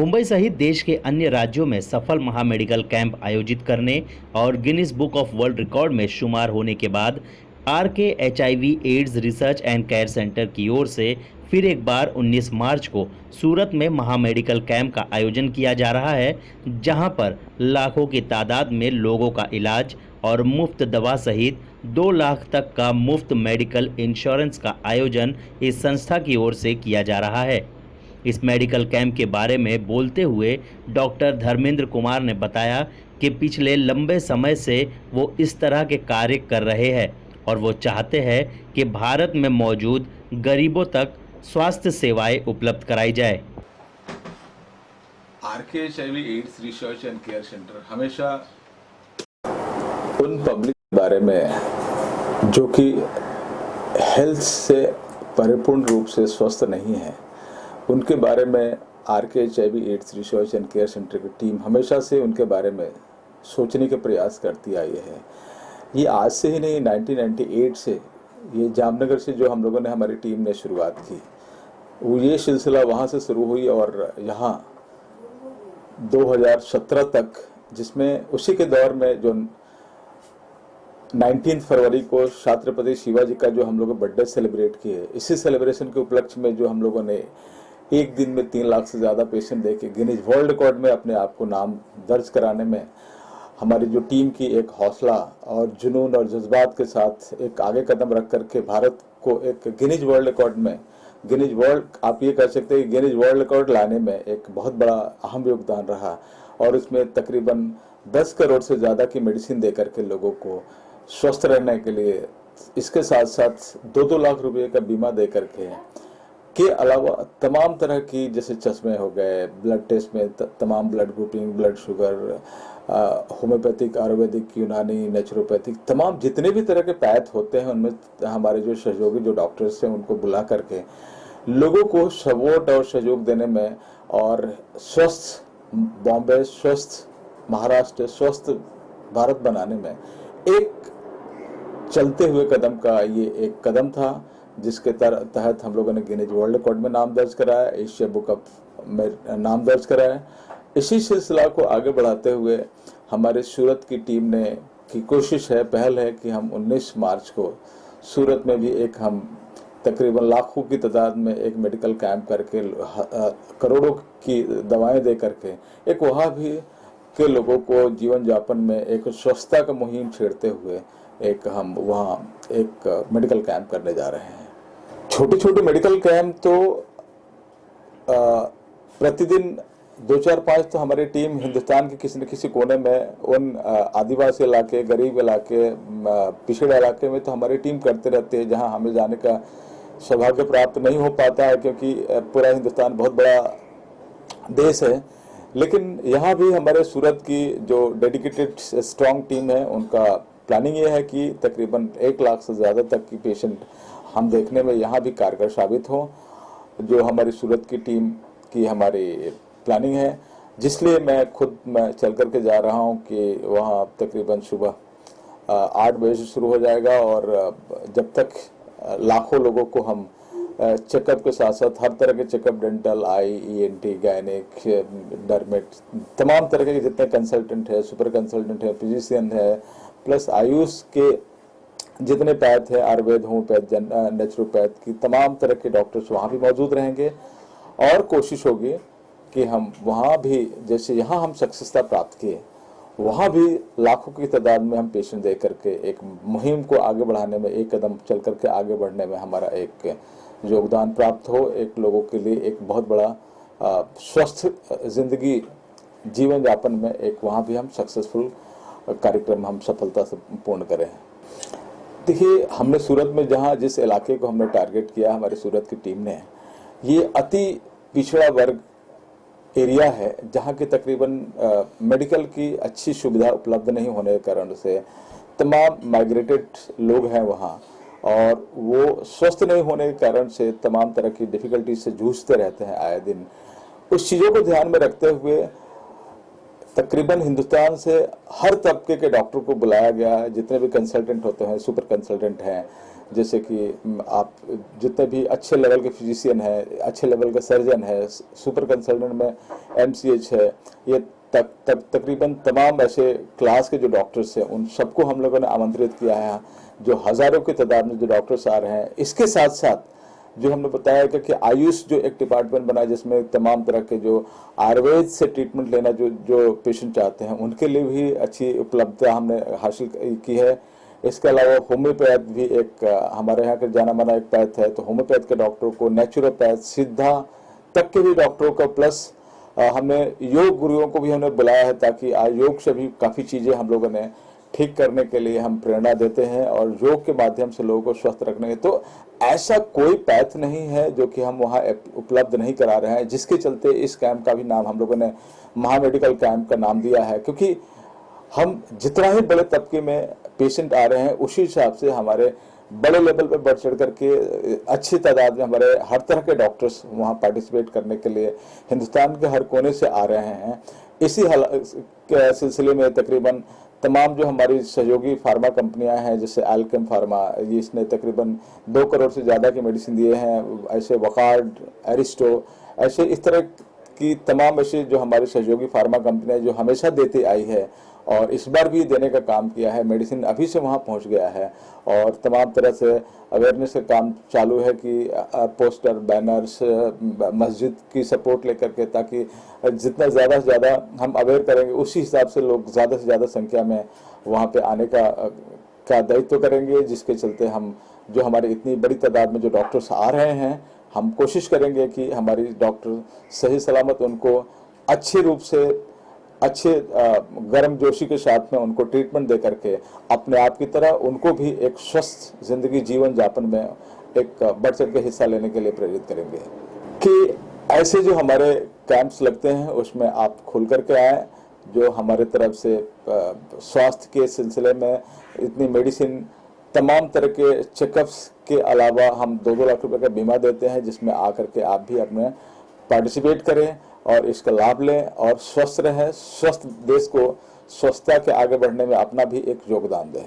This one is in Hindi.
मुंबई सहित देश के अन्य राज्यों में सफल महामेडिकल कैंप आयोजित करने और Guinness book of world record में शुमार होने के बाद RK HIV ads research and care centre की ओर से फिर एक बार 19 मार्च को सूरत में महामेडिकल कैंप का आयोजन किया जा रहा है, जहां पर लाखों की तादाद में लोगों का इलाज और मुफ्त दवा सहित 2 लाख तक का मुफ्त मेडिकल इंश्योरेंस का आयोजन इस संस्था की ओर से किया जा रहा है। इस मेडिकल कैंप के बारे में बोलते हुए डॉक्टर धर्मेंद्र कुमार ने बताया कि पिछले लंबे समय से वो इस तरह के कार्य कर रहे हैं और वो चाहते हैं कि भारत में मौजूद गरीबों तक स्वास्थ्य सेवाएं उपलब्ध कराई जाए। RK HIV ads research and care centre हमेशा उन पब्लिक के बारे में जो कि हेल्थ से परिपूर्ण रूप से स्वस्थ नहीं है, उनके बारे में RK HIV ads research and care centre की टीम हमेशा से उनके बारे में सोचने के प्रयास करती आई है। ये आज से ही नहीं, 1998 से ये जामनगर से जो हम लोगों ने हमारी टीम ने शुरुआत की, वो ये सिलसिला वहाँ से शुरू हुई और यहाँ 2017 तक, जिसमें उसी के दौर में जो 19 फरवरी को छत्रपति शिवाजी का जो हम लोग बर्थडे सेलिब्रेट किए, इसी सेलिब्रेशन के उपलक्ष्य में जो हम लोगों ने एक दिन में 3 लाख से ज़्यादा पेशेंट देके गिनीज वर्ल्ड रिकॉर्ड में अपने आप को नाम दर्ज कराने में हमारी जो टीम की एक हौसला और जुनून और जज्बात के साथ एक आगे कदम रख करके भारत को एक गिनीज वर्ल्ड रिकॉर्ड में, गिनीज वर्ल्ड आप ये कह सकते हैं गिनीज वर्ल्ड रिकॉर्ड लाने में एक बहुत बड़ा अहम योगदान रहा। और इसमें तकरीबन 10 करोड़ से ज़्यादा की मेडिसिन दे करके लोगों को स्वस्थ रहने के लिए, इसके साथ साथ 2-2 लाख रुपए का बीमा दे करके के अलावा तमाम तरह की, जैसे चश्मे हो गए, ब्लड टेस्ट में तमाम blood grouping, blood sugar, homeopathic, Ayurvedic, यूनानी, नेचुरोपैथिक, तमाम जितने भी तरह के पैथ होते हैं उनमें हमारे जो सहयोगी जो डॉक्टर्स हैं उनको बुला करके लोगों को सपोर्ट और सहयोग देने में और स्वस्थ बॉम्बे, स्वस्थ महाराष्ट्र, स्वस्थ भारत बनाने में एक चलते हुए कदम का ये एक कदम था, जिसके तहत हम लोगों ने गिनीज वर्ल्ड रिकॉर्ड में नाम दर्ज कराया, एशिया बुक ऑफ में नाम दर्ज कराया। इसी सिलसिला को आगे बढ़ाते हुए हमारे सूरत की टीम ने की कोशिश है, पहल है कि हम 19 मार्च को सूरत में भी एक हम तकरीबन लाखों की तादाद में एक मेडिकल कैंप करके करोड़ों की दवाएं दे करके एक वहाँ भी के लोगों को जीवन यापन में एक स्वच्छता का मुहिम छेड़ते हुए एक हम वहाँ एक मेडिकल कैंप करने जा रहे हैं। छोटे छोटे मेडिकल कैंप तो प्रतिदिन 2-4-5 तो हमारी टीम हिंदुस्तान के किसी न किसी कोने में उन आदिवासी इलाके, गरीब इलाके, पिछड़े इलाके में तो हमारी टीम करते रहती है, जहां हमें जाने का सौभाग्य प्राप्त नहीं हो पाता है क्योंकि पूरा हिंदुस्तान बहुत बड़ा देश है। लेकिन यहाँ भी हमारे सूरत की जो डेडिकेटेड स्ट्रॉन्ग टीम है, उनका प्लानिंग ये है कि तकरीबन 1 लाख से ज़्यादा तक की पेशेंट हम देखने में यहाँ भी कारगर साबित हो। जो हमारी सूरत की टीम की हमारी प्लानिंग है, जिसलिए मैं खुद चल करके जा रहा हूँ कि वहाँ तकरीबन सुबह 8 बजे से शुरू हो जाएगा और जब तक लाखों लोगों को हम चेकअप के साथ साथ हर तरह के चेकअप, डेंटल, आई, ENT, गायनिक, डर्मेट, तमाम तरह के जितने कंसल्टेंट है, सुपर कंसल्टेंट है, फिजिशियन है, प्लस आयुष के जितने पैथ है, आयुर्वेद, होम्योपैथ, नेचुरोपैथ की तमाम तरह के डॉक्टर्स वहाँ भी मौजूद रहेंगे। और कोशिश होगी कि हम वहाँ भी, जैसे यहाँ हम सक्सेसता प्राप्त किए, वहाँ भी लाखों की तादाद में हम पेशेंट दे करके एक मुहिम को आगे बढ़ाने में, एक कदम चल करके आगे बढ़ने में हमारा एक योगदान प्राप्त हो, एक लोगों के लिए एक बहुत बड़ा स्वस्थ जिंदगी जीवन यापन में एक वहाँ भी हम सक्सेसफुल कार्यक्रम हम सफलता से पूर्ण करें। देखिए, हमने सूरत में जहाँ जिस इलाके को हमने टारगेट किया, हमारी सूरत की टीम ने, ये अति पिछड़ा वर्ग एरिया है जहाँ के तकरीबन मेडिकल की अच्छी सुविधा उपलब्ध नहीं होने के कारण से तमाम माइग्रेटेड लोग हैं वहाँ, और वो स्वस्थ नहीं होने के कारण से तमाम तरह की डिफिकल्टी से जूझते रहते हैं आए दिन। उस चीज़ों को ध्यान में रखते हुए तकरीबन हिंदुस्तान से हर तबके के डॉक्टर को बुलाया गया है। जितने भी कंसल्टेंट होते हैं, सुपर कंसल्टेंट हैं, जैसे कि आप जितने भी अच्छे लेवल के फिजिशियन हैं, अच्छे लेवल के सर्जन है, सुपर कंसल्टेंट में MCH है, ये तकरीबन तमाम ऐसे क्लास के जो डॉक्टर्स हैं उन सबको हम लोगों ने आमंत्रित किया है, जो हज़ारों की तादाद में जो डॉक्टर्स आ रहे हैं। इसके साथ साथ जो हमने बताया कि आयुष जो एक डिपार्टमेंट बना जिसमें तमाम तरह के जो आयुर्वेद से ट्रीटमेंट लेना जो पेशेंट चाहते हैं उनके लिए भी अच्छी उपलब्धता हमने हासिल की है। इसके अलावा होम्योपैथ भी एक हमारे यहाँ का जाना माना एक पैथ है, तो होम्योपैथ के डॉक्टरों को, नेचुरोपैथ, सिद्धा तक के भी डॉक्टरों को, प्लस हमने योग गुरुओं को भी हमने बुलाया है, ताकि योग से भी काफ़ी चीज़ें हम लोगों ने ठीक करने के लिए हम प्रेरणा देते हैं और योग के माध्यम से लोगों को स्वस्थ रखने के। तो ऐसा कोई पैथ नहीं है जो कि हम वहाँ उपलब्ध नहीं करा रहे हैं, जिसके चलते इस कैंप का भी नाम हम लोगों ने महामेडिकल कैंप का नाम दिया है। क्योंकि हम जितना ही बड़े तबके में पेशेंट आ रहे हैं उसी हिसाब से हमारे बड़े लेवल पर बढ़ चढ़ करके अच्छी तादाद में हमारे हर तरह के डॉक्टर्स वहाँ पार्टिसिपेट करने के लिए हिंदुस्तान के हर कोने से आ रहे हैं। इसी के सिलसिले में तकरीबन तमाम जो हमारी सहयोगी फार्मा कंपनियां हैं, जैसे एल्केम फार्मा, इसने तकरीबन 2 करोड़ से ज़्यादा की मेडिसिन दिए हैं। ऐसे वकार्ड, एरिस्टो, ऐसे इस तरह की तमाम ऐसे जो हमारी सहयोगी फार्मा कंपनियां जो हमेशा देती आई है और इस बार भी देने का काम किया है। मेडिसिन अभी से वहाँ पहुँच गया है और तमाम तरह से अवेयरनेस का काम चालू है कि पोस्टर, बैनर्स, मस्जिद की सपोर्ट लेकर के, ताकि जितना ज़्यादा से ज़्यादा हम अवेयर करेंगे उसी हिसाब से लोग ज़्यादा से ज़्यादा संख्या में वहाँ पे आने का दायित्व करेंगे। जिसके चलते हम जो हमारी इतनी बड़ी तादाद में जो डॉक्टर्स आ रहे हैं, हम कोशिश करेंगे कि हमारी डॉक्टर सही सलामत उनको अच्छे रूप से, अच्छे गर्म जोशी के साथ में उनको ट्रीटमेंट दे करके अपने आप की तरह उनको भी एक स्वस्थ जिंदगी जीवन यापन में एक बढ़ चढ़ के हिस्सा लेने के लिए प्रेरित करेंगे। कि ऐसे जो हमारे कैंप्स लगते हैं उसमें आप खुल करके आए। जो हमारे तरफ से स्वास्थ्य के सिलसिले में इतनी मेडिसिन, तमाम तरह के चेकअप्स के अलावा हम 2-2 लाख रुपए का बीमा देते हैं, जिसमें आकर के आप भी अपने पार्टिसिपेट करें और इसका लाभ लें और स्वस्थ रहें, स्वस्थ देश को स्वस्थता के आगे बढ़ने में अपना भी एक योगदान दें।